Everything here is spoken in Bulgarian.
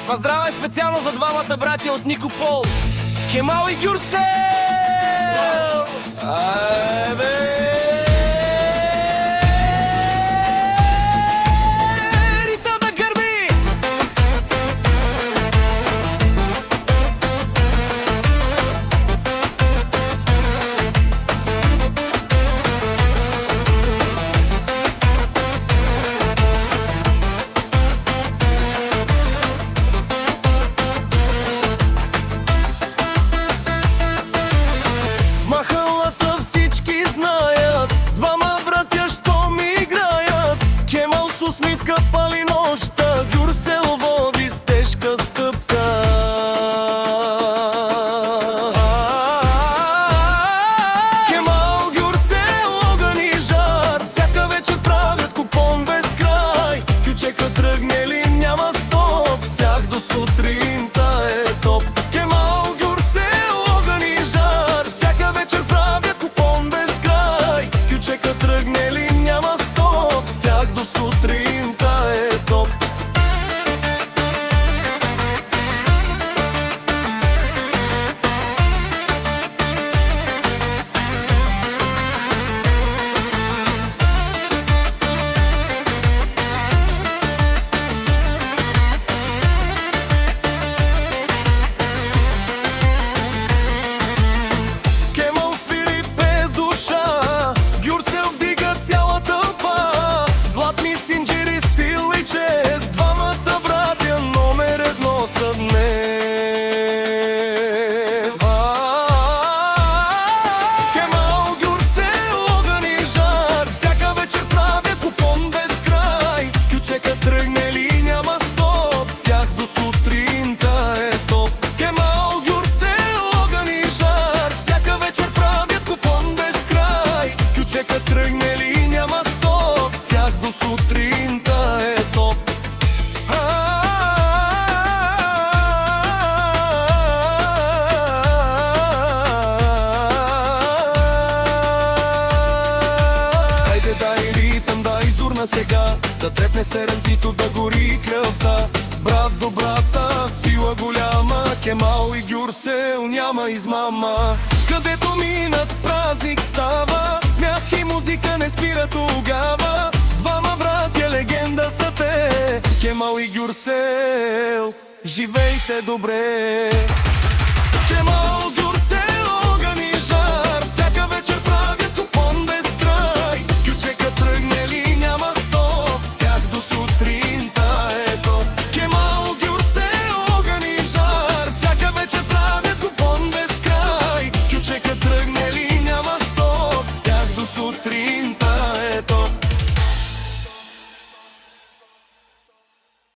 На здраве специално за двамата братя от Никопол, Кемал и Гюрсел! Рита да гърби! Махалата всички знаят, двама братя щом играят. Кемал с усмивка пали нощта, Гюрсел води с тежка стъпка. Кемал, Гюрсел, огън и жар, всяка вечер правят купон без край. Кючека тръгнели няма стоп, с тях до сутринта е топ. Кемал, Гюрсел, огън и жар, всяка вечер правят купон без край. Кючека тръгнели няма стоп, с тях до сутринта е топ. Кемал свири без душа, Гюрсел вдига цяла тълпа. Златни синджири, стил и чест, двамата братя номер едно са днес. Кемал, Гюрсел, огън и жар, всяка вечер правят купон без край. Кючека тръгнели няма стоп, с тях до сутринта е топ. Кемал, Гюрсел, огън и жар, всяка вечер правят купон без край. Кючека тръгнели няма стоп, с тях до сутринта е топ. Хайде дай ритъм, дай зурна сега, да трепне серенцито, да гори кръвта. Брат до брата, сила голяма, Кемал и Гюрсел няма измама. Където минат празник става, смях и музика не спира тогава. Двама братя легенда са те, Кемал и Гюрсел, живейте добре.